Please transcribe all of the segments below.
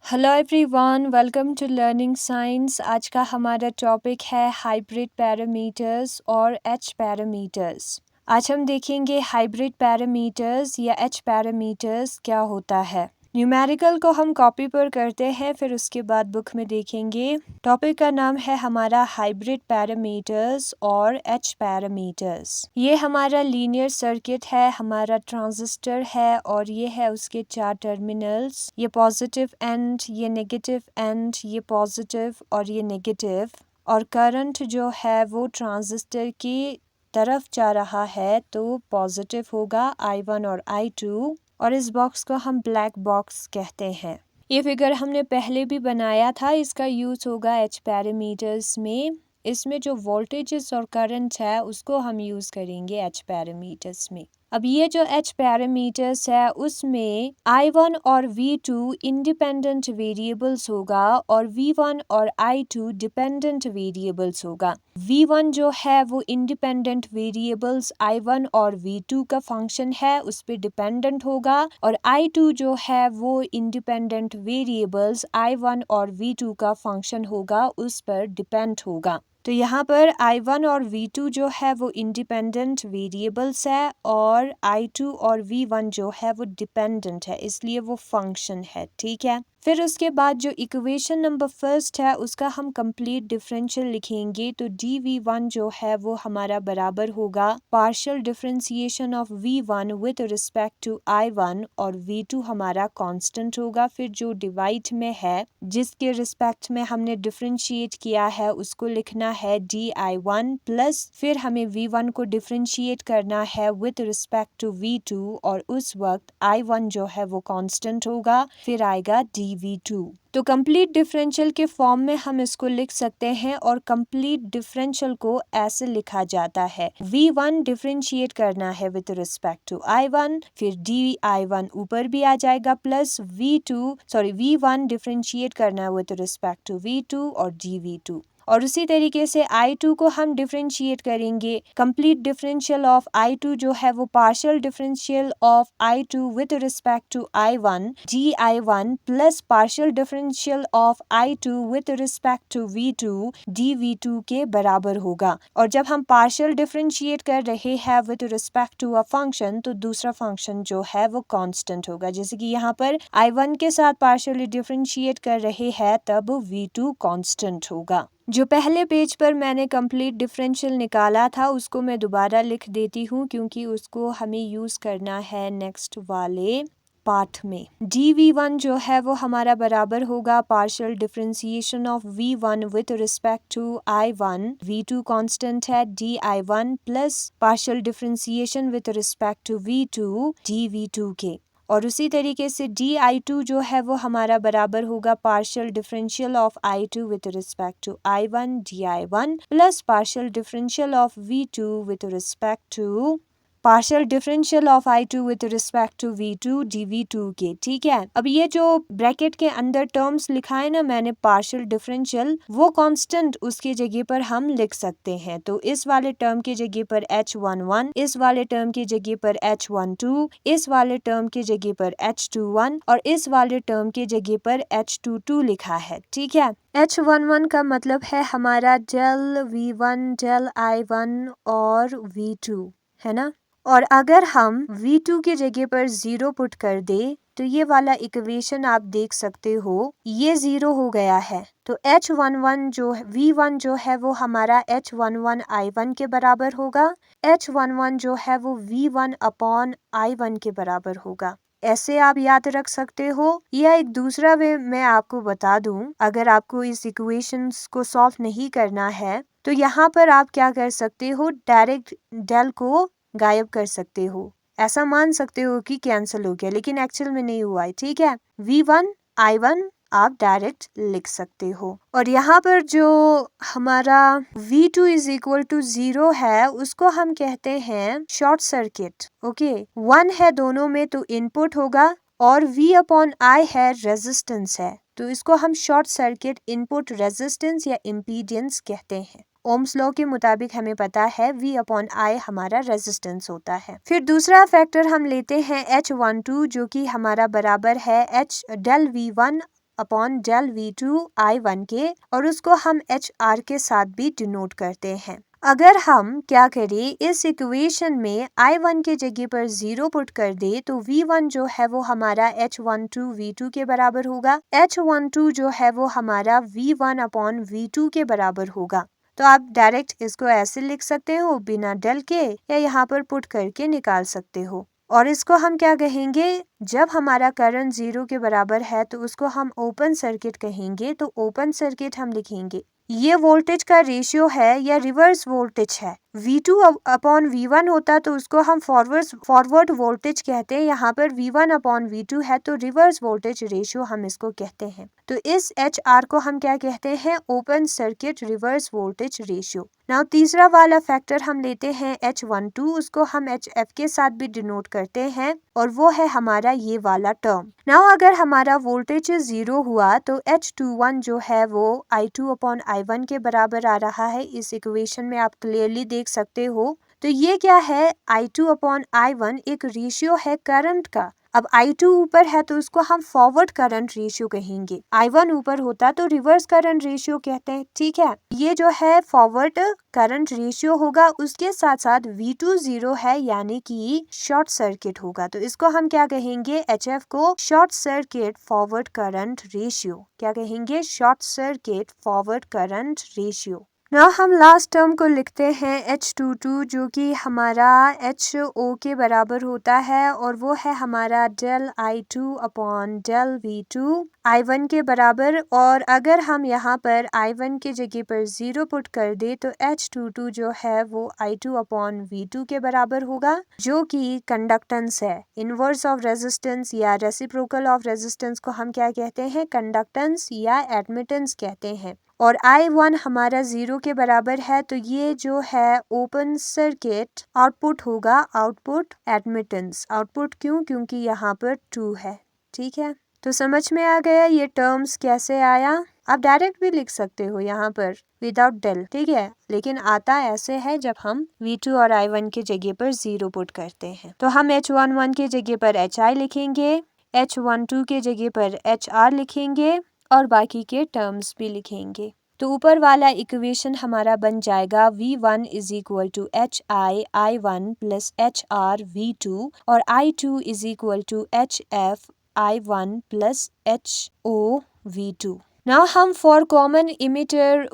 Hello everyone, welcome to learning science. आज का हमारा टॉपिक है हाइब्रिड पैरामीटर्स और एच पैरामीटर्स। आज हम देखेंगे हाइब्रिड पैरामीटर्स या एच पैरामीटर्स क्या होता है। न्यूमेरिकल को हम कॉपी पर करते हैं, फिर उसके बाद बुक में देखेंगे। टॉपिक का नाम है हमारा हाइब्रिड पैरामीटर्स और एच पैरामीटर्स। ये हमारा लीनियर सर्किट है, हमारा ट्रांजिस्टर है और ये है उसके 4 टर्मिनल्स। ये पॉजिटिव एंड, ये नेगेटिव एंड, ये पॉजिटिव और ये नेगेटिव। और करंट जो है वो ट्रांजिस्टर की तरफ जा रहा है तो पॉजिटिव होगा I1 और I2। और इस बॉक्स को हम ब्लैक बॉक्स कहते हैं। ये फिगर हमने पहले भी बनाया था, इसका यूज होगा एच पैरामीटर्स में। इसमें जो वोल्टेजेस और करंट है उसको हम यूज करेंगे एच पैरामीटर्स में। अब ये जो एच पैरामीटर्स है उसमें I1 और V2 इंडिपेंडेंट वेरिएबल्स होगा और V1 और I2 डिपेंडेंट वेरिएबल्स होगा। V1 जो है वो इंडिपेंडेंट वेरिएबल्स I1 और V2 का फंक्शन है, उस पर डिपेंडेंट होगा। और I2 जो है वो इंडिपेंडेंट वेरिएबल्स I1 और V2 का फंक्शन होगा, उस पर डिपेंड होगा। तो यहाँ पर I1 और V2 जो है वो इंडिपेंडेंट वेरिएबल्स है और I2 और V1 जो है वो डिपेंडेंट है, इसलिए वो फंक्शन है। ठीक है, फिर उसके बाद जो इक्वेशन नंबर फर्स्ट है उसका हम कंप्लीट डिफरेंशियल लिखेंगे। तो dV1 जो है वो हमारा बराबर होगा partial differentiation of V1 with respect to I1 और V2 हमारा कांस्टेंट होगा। फिर जो डिवाइड में है, जिसके रिस्पेक्ट में हमने डिफरेंशिएट किया है, उसको लिखना है dI1 प्लस फिर हमें V1 को डिफरेंशिएट करना है विद रिस्पेक्ट टू V2 और उस वक्त I1 जो है वो कांस्टेंट होगा, फिर आएगा dV2। तो कंप्लीट डिफरेंशियल के फॉर्म में हम इसको लिख सकते हैं और कंप्लीट डिफरेंशियल को ऐसे लिखा जाता है V1 डिफरेंशिएट करना है विद रिस्पेक्ट टू I1, फिर dI1 ऊपर भी आ जाएगा प्लस V1 डिफरेंशिएट करना है विद रिस्पेक्ट टू V2 और dV2। और उसी तरीके से I2 को हम डिफरेंशिएट करेंगे। कंप्लीट डिफरेंशियल ऑफ I2 जो है वो partial differential of I2 with respect to I1 dI1 plus partial differential of I2 with respect to V2 dV2 के बराबर होगा। और जब हम पार्शियल डिफरेंशिएट कर रहे हैं with respect to a function, तो दूसरा फंक्शन जो है वो कांस्टेंट होगा। जैसे कि यहाँ पर I1 के साथ पार्शियली डिफरेंशिएट कर रहे हैं तब V2 कांस्टेंट होगा। जो पहले पेज पर मैंने कंप्लीट डिफरेंशियल निकाला था उसको मैं दोबारा लिख देती हूँ, क्योंकि उसको हमें यूज़ करना है नेक्स्ट वाले पार्ट में। dV1 जो है वो हमारा बराबर होगा partial differentiation of V1 with respect to I1, V2 constant है dI1 plus partial differentiation with respect to V2 dV2 के। और उसी तरीके से dI2 जो है वो हमारा बराबर होगा partial differential of I2 with respect to I1 dI1 plus partial differential of V2 with respect to partial differential of I2 with respect to V2 dV2 के। ठीक है, अब ये जो ब्रैकेट के अंदर टर्म्स लिखा है ना मैंने पार्शियल डिफरेंशियल, वो कांस्टेंट उसकी जगह पर हम लिख सकते हैं। तो इस वाले टर्म की जगह पर H11, इस वाले टर्म की जगह पर H12, इस वाले टर्म की जगह पर H21 और इस वाले टर्म की जगह पर H22 लिखा है। ठीक है, H11 का मतलब है हमारा डेल V1 डेल I1 और V2 है ना। और अगर हम V2 की जगह पर 0 पुट कर दे तो ये वाला इक्वेशन आप देख सकते हो, ये 0 हो गया है। तो H11 जो V1 जो है वो हमारा H11 I1 के बराबर होगा, H11 जो है वो V1 अपॉन I1 के बराबर होगा। ऐसे आप याद रख सकते हो, या एक दूसरा वे मैं आपको बता दूं, अगर आपको इस इक्वेशंस को सॉल्व नहीं करना है तो यहाँ पर आप क्या कर सकते हो, डायरेक्ट डेल को गायब कर सकते हो। ऐसा मान सकते हो कि कैंसिल हो गया, लेकिन एक्चुअल में नहीं हुआ है। ठीक है, V1 I1 आप डायरेक्ट लिख सकते हो। और यहाँ पर जो हमारा V2 इज इक्वल टू 0 है उसको हम कहते हैं शॉर्ट सर्किट। ओके, 1 है दोनों में तो इनपुट होगा और V अपॉन I है रेजिस्टेंस है, तो इसको हम शॉर्ट सर्किट इनपुट रेजिस्टेंस या इम्पीडेंस कहते हैं। ओम्स लॉ के मुताबिक हमें पता है V अपॉन I हमारा रेजिस्टेंस होता है। फिर दूसरा फैक्टर हम लेते हैं H12 जो कि हमारा बराबर है H del V1 upon del V2 I1 के, और उसको हम HR के साथ भी डिनोट करते हैं। अगर हम क्या करें, इस इक्वेशन में I1 के जगह पर 0 पुट कर दे तो V1 जो है वो हमारा H12 V2 के बराबर होगा, H12 जो है वो हमारा V1 अपॉन V2 के बराबर होगा। तो आप डायरेक्ट इसको ऐसे लिख सकते हो बिना डेल के, या यहाँ पर पुट करके निकाल सकते हो। और इसको हम क्या कहेंगे, जब हमारा करंट 0 के बराबर है तो उसको हम ओपन सर्किट कहेंगे। तो ओपन सर्किट हम लिखेंगे, ये वोल्टेज का रेशियो है या रिवर्स वोल्टेज है। V2 अपॉन V1 होता तो उसको हम फॉरवर्ड वोल्टेज कहते हैं। यहाँ पर V1 अपॉन V2 है तो रिवर्स वोल्टेज रेशियो हम इसको कहते हैं। तो इस HR को हम क्या कहते हैं, open circuit reverse voltage ratio. Now तीसरा वाला फैक्टर हम लेते हैं H12, उसको हम HF के साथ भी डिनोट करते हैं, और वो है हमारा ये वाला टर्म। नाउ अगर हमारा वोल्टेज 0 हुआ तो H21 जो है वो I2 अपॉन I1 के बराबर आ रहा है। इस इक्वेशन में आप क्लियरली देख सकते हो। तो ये क्या है, I2 अपॉन I1 एक रेशियो है करंट का। अब I2 ऊपर है तो उसको हम फॉरवर्ड करंट रेशियो कहेंगे, I1 ऊपर होता तो रिवर्स करंट रेशियो कहते हैं। ठीक है, ये जो है फॉरवर्ड करंट रेशियो होगा, उसके साथ साथ V2 0 है यानी कि शॉर्ट सर्किट होगा। तो इसको हम क्या कहेंगे, HF को short circuit forward current ratio. क्या कहेंगे, short circuit forward current ratio. ना हम लास्ट टर्म को लिखते हैं H22, जो कि हमारा HO के बराबर होता है, और वो है हमारा del I2 upon del V2 I1 के बराबर। और अगर हम यहाँ पर I1 के जगह पर 0 पुट कर दे तो H22 जो है वो I2 अपॉन V2 के बराबर होगा, जो कि कंडक्टेंस है। इनवर्स ऑफ रेजिस्टेंस या रेसिप्रोकल ऑफ रेजिस्टेंस को हम क्या कहते हैं, कंडक्टेंस या एडमिटेंस कहते हैं। और I1 हमारा 0 के बराबर है, तो ये जो है ओपन सर्किट आउटपुट होगा, आउटपुट एडमिटेंस। आउटपुट क्यों, क्योंकि यहाँ पर 2 है। ठीक है, तो समझ में आ गया ये टर्म्स कैसे आया। आप डायरेक्ट भी लिख सकते हो यहाँ पर विदाउट डेल, ठीक है, लेकिन आता ऐसे है जब हम V2 और I1 के जगह पर 0 पुट करते हैं। तो हम H11 के जगह पर HI लिखेंगे, H12 के जगह पर HR लिखेंगे, और बाकी के टर्म्स भी लिखेंगे। तो ऊपर वाला इक्वेशन हमारा बन जाएगा V1 is equal to HI I1 plus HR V2, और I2 is equal to HF I1 plus HO V2। ना हम फॉर कॉमन इमिटर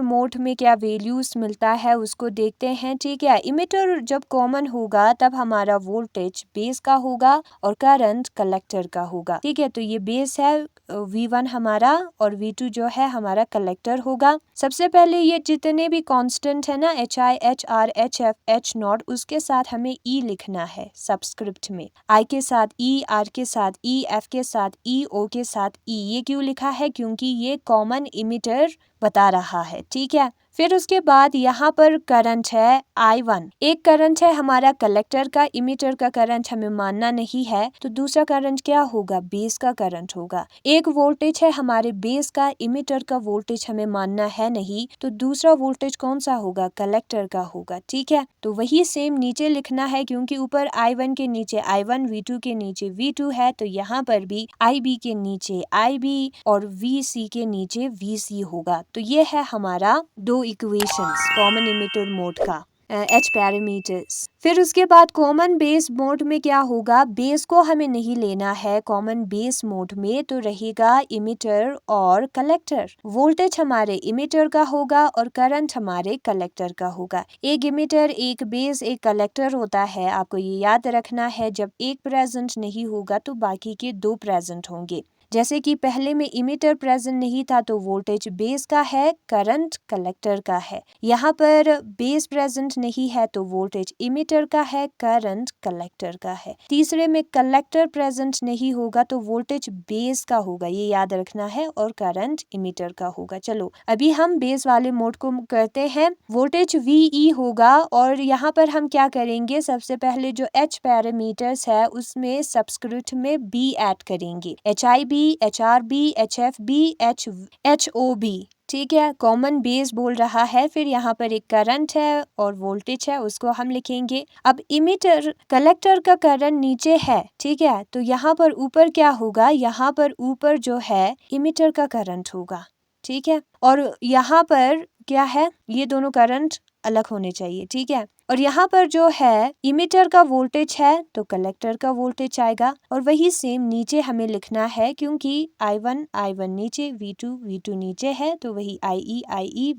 मोड में क्या वैल्यूज मिलता है उसको देखते हैं। ठीक है, इमिटर जब कॉमन होगा तब हमारा वोल्टेज बेस का होगा और करंट कलेक्टर का होगा। ठीक है, तो ये बेस है V1 हमारा, और V2 जो है हमारा कलेक्टर होगा। सबसे पहले ये जितने भी कांस्टेंट है ना, HI HR HF H0, उसके साथ हमें E लिखना है सबस्क्रिप्ट में। I के साथ E, R के साथ E, F के साथ E, O के साथ E। ये क्यों लिखा है, क्योंकि ये कॉमन इमिटर बता रहा है। ठीक है, फिर उसके बाद यहाँ पर करंट है I1। एक करंट है हमारा कलेक्टर का, इमिटर का करंट हमें मानना नहीं है, तो दूसरा करंट क्या होगा, बेस का करंट होगा। एक वोल्टेज है हमारे बेस का, इमिटर का वोल्टेज हमें मानना है नहीं, तो दूसरा वोल्टेज कौन सा होगा, कलेक्टर का होगा। ठीक है, तो वही सेम नीचे लिखना है, क्योंकि ऊपर I1 के नीचे I1, V2 के नीचे V2 है, तो यहाँ पर भी IB के नीचे IB और VC के नीचे VC होगा। तो ये है हमारा दो इक्वेशंस कॉमन इमिटर मोड का, H पैरामीटर्स। फिर उसके बाद कॉमन बेस मोड में क्या होगा, बेस को हमें नहीं लेना है। कॉमन बेस मोड में तो रहेगा इमिटर और कलेक्टर। वोल्टेज हमारे इमिटर का होगा और करंट हमारे कलेक्टर का होगा। एक इमिटर, एक बेस, एक कलेक्टर होता है। आपको ये याद रखना है, जब एक प्रेजेंट नहीं होगा तो बाकी के दो प्रेजेंट होंगे। जैसे कि पहले में इमिटर प्रेजेंट नहीं था तो वोल्टेज बेस का है, करंट कलेक्टर का है। यहाँ पर बेस प्रेजेंट नहीं है तो वोल्टेज इमिटर का है, करंट कलेक्टर का है। तीसरे में कलेक्टर प्रेजेंट नहीं होगा तो वोल्टेज बेस का होगा, ये याद रखना है, और करंट इमिटर का होगा। चलो अभी हम बेस वाले मोड को करते हैं। वोल्टेज VE होगा, और यहाँ पर हम क्या करेंगे, सबसे पहले जो H पैरामीटर्स है उसमें सबस्क्रिप्ट में B ऐड करेंगे। HI B, HRB, HFB, HOB। ठीक है, कॉमन बेस बोल रहा है। फिर यहाँ पर एक करंट है और वोल्टेज है, उसको हम लिखेंगे। अब इमिटर कलेक्टर का करंट नीचे है, ठीक है, तो यहाँ पर ऊपर क्या होगा, यहाँ पर ऊपर जो है इमिटर का करंट होगा। ठीक है, और यहाँ पर क्या है, ये दोनों करंट अलग होने चाहिए। ठीक है, और यहाँ पर जो है इमिटर का वोल्टेज है तो कलेक्टर का वोल्टेज आएगा, और वही सेम नीचे हमें लिखना है, क्योंकि I1 नीचे, V2 नीचे है, तो वही IE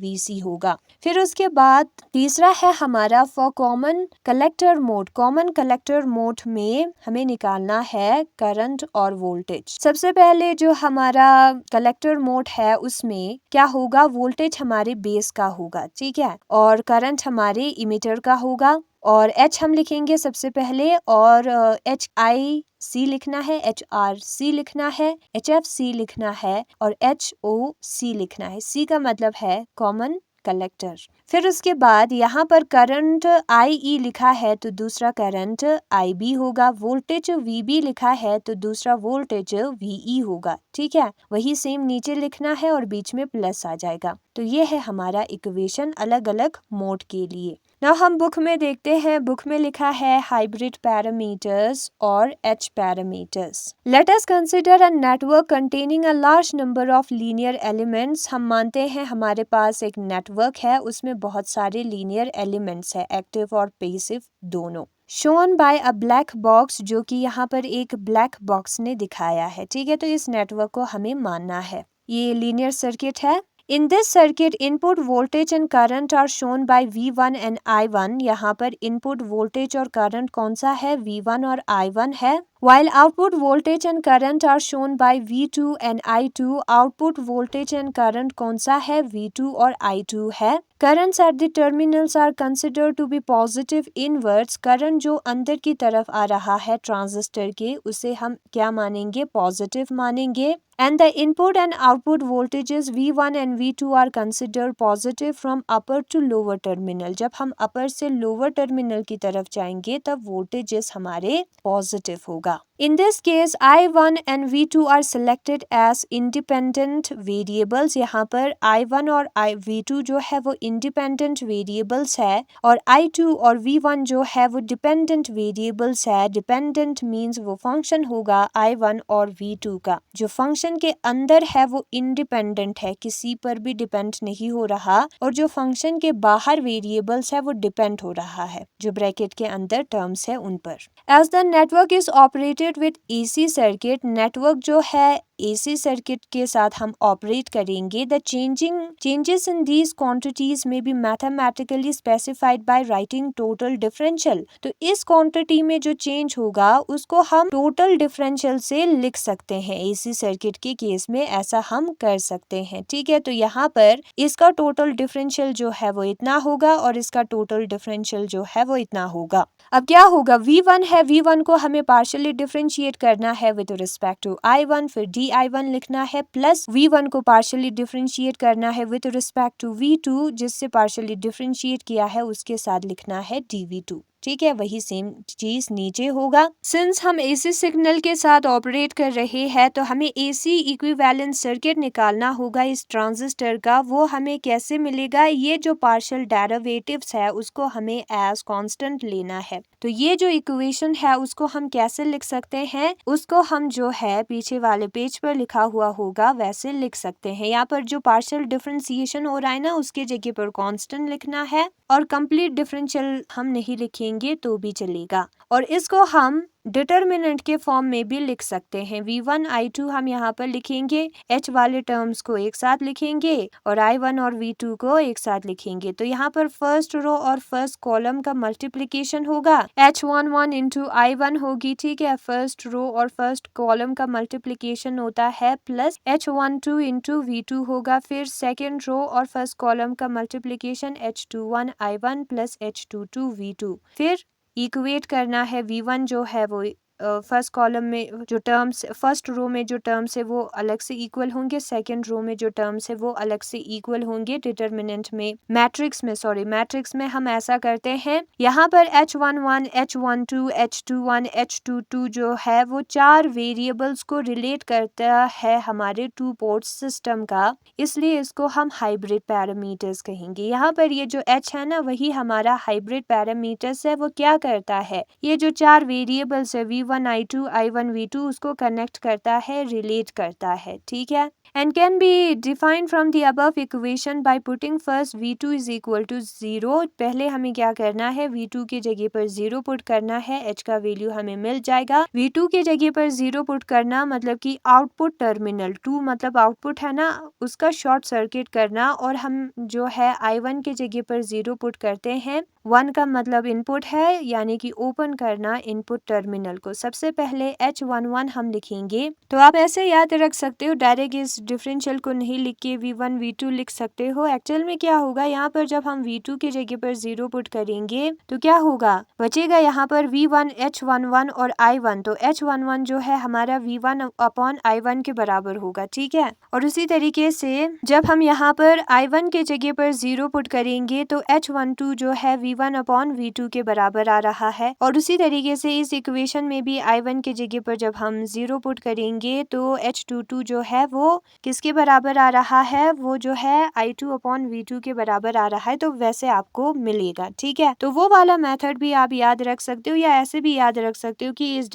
VC होगा। फिर उसके बाद तीसरा है हमारा for common collector mode. Common collector mode में हमें निकालना है करंट और वोल्टेज। सबसे पहले जो हमारा कलेक्टर मोड है उसमें क्या होगा, वोल्टेज हमारे बेस का होगा। ठीक है, और करंट हमारे इमिटर का होगा, और H हम लिखेंगे सबसे पहले, और HIC लिखना है, HRC लिखना है, HFC लिखना है, और HOC लिखना है। C का मतलब है कॉमन कलेक्टर। फिर उसके बाद यहाँ पर करंट IE लिखा है तो दूसरा करंट IB होगा, वोल्टेज VB लिखा है तो दूसरा वोल्टेज VE होगा। ठीक है, वही सेम नीचे लिखना है और बीच में प्लस आ जाएगा। तो ये है हमारा इक्वेशन अलग अलग मोड के लिए। ना हम बुक में देखते हैं, बुक में लिखा है हाइब्रिड पैरामीटर्स और H parameters. Let us consider a network containing a large number of linear elements. हम मानते हैं हमारे पास एक नेटवर्क है, उसमें बहुत सारे लीनियर एलिमेंट्स है, एक्टिव और पैसिव दोनों। Shown by a black box, जो कि यहाँ पर एक ब्लैक बॉक्स ने दिखाया है। ठीक है, तो इस नेटवर्क को हमें मानना है। ये लीनियर सर्किट है। In this circuit, input voltage and current are shown by V1 and I1। यहाँ पर input voltage और current कौन सा है, V1 और I1 है। While output voltage and current are shown by V2 and I2। output voltage and current कौन सा है, V2 और I2 है। Currents at the terminals are considered to be positive inwards। Current जो अंदर की तरफ आ रहा है ट्रांजिस्टर के, उसे हम क्या मानेंगे, पॉजिटिव मानेंगे। And the input and output voltages V1 and V2 are considered positive from upper to lower terminal। जब हम upper से lower terminal की तरफ जाएंगे तब voltages हमारे positive होगा। In this case, I1 and V2 are selected as independent variables। यहाँ पर I1 और V2 जो है वो independent variables है, और I2 और V1 जो है वो dependent variables है। Dependent means वो function होगा I1 और V2 का, जो function के अंदर है वो independent है, किसी पर भी depend नहीं हो रहा, और जो function के बाहर variables है वो depend हो रहा है, जो bracket के अंदर terms है उन पर। As the network is operated with AC circuit, network जो है AC सर्किट के साथ हम ऑपरेट करेंगे। The changes in these quantities may be mathematically specified by writing total differential। तो इस क्वांटिटी में जो चेंज होगा उसको हम टोटल डिफरेंशियल से लिख सकते हैं। AC सर्किट के केस में ऐसा हम कर सकते हैं। ठीक है, तो यहाँ पर इसका टोटल डिफरेंशियल जो है वो इतना होगा और इसका टोटल डिफरेंशियल जो है वो इतना होगा। अब क्या होगा, V1 है, V1 को हमें पार्शियली डिफरेंशिएट करना है विद रिस्पेक्ट टू I1, फिर DI1 लिखना है, प्लस V1 को पार्शियली डिफरेंशिएट करना है विद रिस्पेक्ट टू V2, जिससे पार्शियली डिफरेंशिएट किया है उसके साथ लिखना है DV2। ठीक है, वही सेम चीज नीचे होगा। सिंस हम AC सिग्नल के साथ ऑपरेट कर रहे हैं तो हमें AC इक्विवेलेंट सर्किट निकालना होगा इस ट्रांजिस्टर का। वो हमें कैसे मिलेगा, ये जो पार्शियल डेरिवेटिव्स है उसको हमें एज कांस्टेंट लेना है। तो ये जो इक्वेशन है उसको हम कैसे लिख सकते हैं, उसको हम जो है पीछे वाले पेज पर लिखा हुआ होगा वैसे लिख सकते हैं। यहाँ पर जो पार्शियल डिफरेंशिएशन हो रहा है ना, उसके जगह पर कांस्टेंट लिखना है, और कंप्लीट डिफरेंशियल हम नहीं लिखेंगे तो भी चलेगा। और इसको हम डिटर्मिनेंट के फॉर्म में भी लिख सकते हैं। V1 I2 हम यहाँ पर लिखेंगे, H वाले टर्म्स को एक साथ लिखेंगे और I1 और V2 को एक साथ लिखेंगे। तो यहाँ पर फर्स्ट रो और फर्स्ट कॉलम का मल्टीप्लिकेशन होगा, H11 इंटू I1 होगी। ठीक है, फर्स्ट रो और फर्स्ट कॉलम का मल्टीप्लिकेशन होता है प्लस H12 इंटू V2 होगा। फिर सेकेंड रो और फर्स्ट कॉलम का multiplication H21 I1 plus H22 V2। फिर इक्वेट करना है, V1 जो है वो फर्स्ट कॉलम में जो टर्म्स, फर्स्ट रो में जो टर्म्स है वो अलग से इक्वल होंगे, सेकंड रो में जो टर्म्स है वो अलग से इक्वल होंगे। डिटर्मिनेंट में, मैट्रिक्स में हम ऐसा करते हैं, यहाँ पर H11, H12, H21, H22 जो है वो 4 वेरिएबल्स को रिलेट करता है हमारे टू पोर्ट सिस्टम का, इसलिए इसको हम हाइब्रिड पैरामीटर्स कहेंगे। यहाँ पर ये जो H है ना, वही हमारा हाइब्रिड पैरामीटर्स है। वो क्या करता है, ये जो 4 वेरिएबल्स है V1, I2, I1, V2 उसको कनेक्ट करता है, रिलेट करता है, ठीक है। and can be defined from the above equation by putting first V2 is equal to 0। पहले हमें क्या करना है, V2 की जगह पर 0 पुट करना है, H का वैल्यू हमें मिल जाएगा। V2 की जगह पर 0 पुट करना मतलब कि आउटपुट टर्मिनल 2 मतलब आउटपुट है ना, उसका शॉर्ट सर्किट करना, और हम जो है I1 की जगह पर 0 पुट करते हैं। 1 का मतलब इनपुट है, यानी कि ओपन करना इनपुट टर्मिनल को। सबसे पहले H11 हम लिखेंगे, तो आप ऐसे याद रख सकते हो, डायरेक्ट इस डिफरेंशियल को नहीं लिख के V1 V2 लिख सकते हो। एक्चुअल में क्या होगा, यहाँ पर जब हम V2 की जगह पर 0 पुट करेंगे तो क्या होगा, बचेगा यहाँ पर V1 H11 और I1, तो H11 जो है हमारा V1 अपॉन I1 के बराबर होगा, ठीक है। और उसी तरीके से जब हम यहाँ पर I1 के जगह पर 0 पुट करेंगे तो H12 जो है V1 अपॉन V2 के बराबर आ रहा है। और उसी तरीके से इस इक्वेशन में भी I1 के जगह पर जब हम 0 पुट करेंगे तो H22 जो है वो किसके बराबर आ रहा है, वो जो है I2 अपॉन V2 के बराबर आ रहा है। तो वैसे आपको मिलेगा, ठीक है। तो वो वाला मेथड भी आप याद रख सकते हो, या ऐसे भी याद रख सकते हो कि इस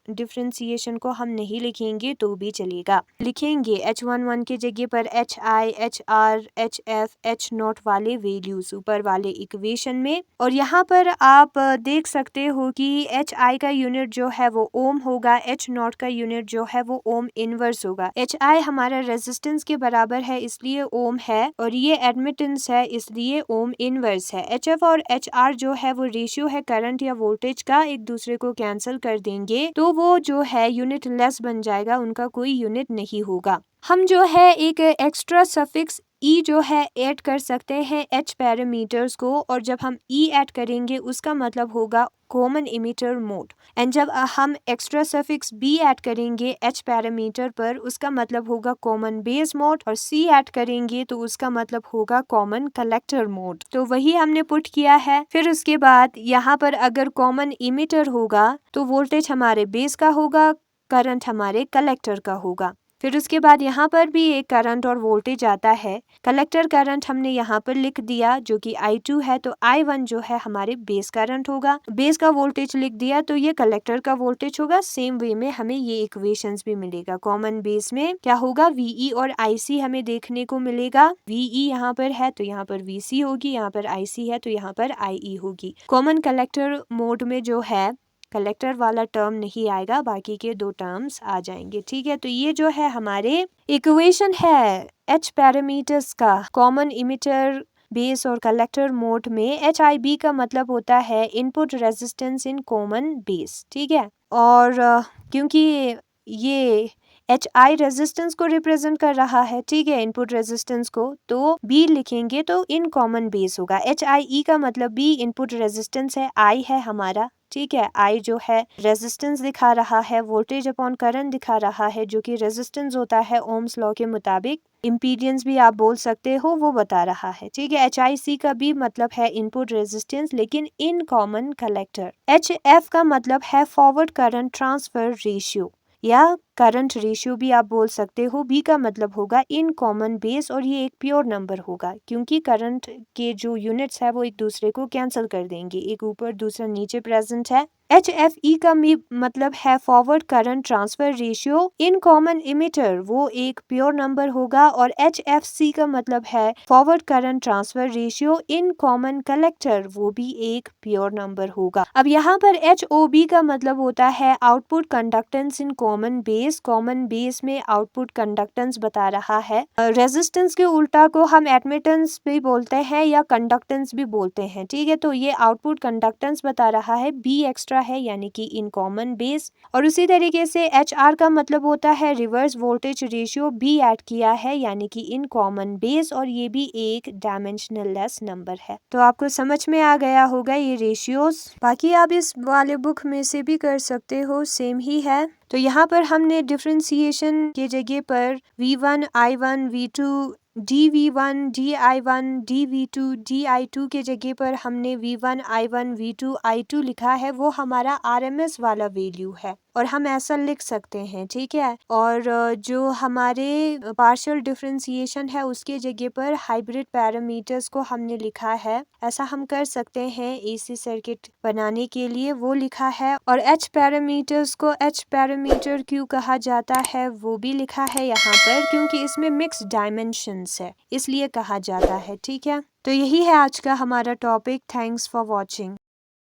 डिफरेंशिएशन को हम नहीं लिखेंगे तो भी चलेगा। लिखेंगे H11 की जगह पर HI, HR, HF, H0 वाले वैल्यूज ऊपर वाले इक्वेशन में। और यहाँ पर आप देख सकते हो कि HI का यूनिट जो है वो ओम होगा, H0 का यूनिट जो है वो ओम इनवर्स होगा। HI हमारा रेजिस्टेंस के बराबर है इसलिए ओम है, और ये एडमिटेंस है इसलिए ओम इनवर्स है। HF और HR जो है वो रेशियो है करंट या वोल्टेज का, एक दूसरे को कैंसिल कर देंगे तो वो जो है यूनिट लेस बन जाएगा, उनका कोई यूनिट नहीं होगा। हम जो है एक एक्स्ट्रा सफिक्स ई जो है ऐड कर सकते हैं H पैरामीटर्स को, और जब हम ई ऐड करेंगे उसका मतलब होगा कॉमन इमिटर मोड। एंड जब हम एक्स्ट्रा सफिक्स बी ऐड करेंगे H पैरामीटर पर, उसका मतलब होगा कॉमन बेस मोड, और सी ऐड करेंगे तो उसका मतलब होगा कॉमन कलेक्टर मोड। तो वही हमने पुट किया है। फिर उसके बाद यहाँ पर अगर कॉमन इमिटर होगा तो वोल्टेज हमारे बेस का होगा, करंट हमारे कलेक्टर का होगा। फिर उसके बाद यहाँ पर भी एक करंट और वोल्टेज आता है। कलेक्टर करंट हमने यहाँ पर लिख दिया जो कि I2 है, तो I1 जो है हमारे बेस करंट होगा। बेस का वोल्टेज लिख दिया तो ये कलेक्टर का वोल्टेज होगा। सेम वे में हमें ये इक्वेशंस भी मिलेगा। कॉमन बेस में क्या होगा, VE और IC हमें देखने को मिलेगा। VE यहाँ पर है तो यहाँ पर VC होगी, यहाँ पर IC है तो यहाँ पर IE होगी। कॉमन कलेक्टर मोड में जो है कलेक्टर वाला टर्म नहीं आएगा, बाकी के 2 टर्म्स आ जाएंगे, ठीक है। तो ये जो है हमारे इक्वेशन है H पैरामीटर्स का कॉमन इमिटर, बेस और कलेक्टर मोड में। HIB का मतलब होता है input resistance in common base, ठीक है। और क्योंकि ये HI रेजिस्टेंस को रिप्रेजेंट कर रहा है, ठीक है, इनपुट रेजिस्टेंस को, तो B लिखेंगे तो इन कॉमन बेस होगा। HIE का मतलब B इनपुट रेजिस्टेंस है, I है हमारा, ठीक है। I जो है रेजिस्टेंस दिखा रहा है, वोल्टेज अपॉन करंट दिखा रहा है, जो कि रेजिस्टेंस होता है ओम्स लॉ के मुताबिक। इम्पीडियंस भी आप बोल सकते हो, वो बता रहा है, ठीक है। HIC का भी मतलब है इनपुट रेजिस्टेंस लेकिन इन कॉमन कलेक्टर। HF का मतलब है फॉरवर्ड करंट ट्रांसफर रेशियो या करंट रेशियो भी आप बोल सकते हो। B का मतलब होगा इन कॉमन बेस, और ये एक प्योर नंबर होगा क्योंकि करंट के जो यूनिट्स है वो एक दूसरे को कैंसिल कर देंगे, एक ऊपर दूसरा नीचे प्रेजेंट है। HFE का मतलब है forward current transfer ratio in common emitter, वो एक प्योर नंबर होगा। और HFC का मतलब है forward current transfer ratio in common collector, वो भी एक प्योर नंबर होगा। अब यहाँ पर HOB का मतलब होता है output conductance in common base, base, common base में आउटपुट कंडक्टेंस बता रहा है। रेजिस्टेंस के उल्टा को हम एडमिटेंस भी बोलते हैं या कंडक्टेंस भी बोलते हैं, ठीक है। तो ये आउटपुट कंडक्टेंस बता रहा है, बी एक्स्ट्रा है यानी कि इन कॉमन बेस। और उसी तरीके से एच आर का मतलब होता है reverse voltage ratio, B add किया है यानी कि इन कॉमन बेस, और ये भी एक डायमेंशनल लेस नंबर है। तो आपको समझ में आ गया होगा ये रेशियोज। बाकी आप इस वाले बुक में से भी कर सकते हो, सेम ही है। तो यहाँ पर हमने डिफ्रेंसिएशन के जगह पर V1, I1, V2, dV1, dI1, dV2, dI2 के जगह पर हमने V1, I1, V2, I2 लिखा है। वो हमारा RMS वाला वैल्यू है और हम ऐसा लिख सकते हैं, ठीक है। और जो हमारे पार्शियल डिफरेंशिएशन है उसके जगह पर हाइब्रिड पैरामीटर्स को हमने लिखा है। ऐसा हम कर सकते हैं AC सर्किट बनाने के लिए, वो लिखा है। और H पैरामीटर्स को H पैरामीटर क्यों कहा जाता है वो भी लिखा है यहाँ पर, क्योंकि इसमें मिक्स डायमेंशंस है इसलिए कहा जाता है, ठीक है। तो यही है आज का हमारा टॉपिक। Thanks for watching.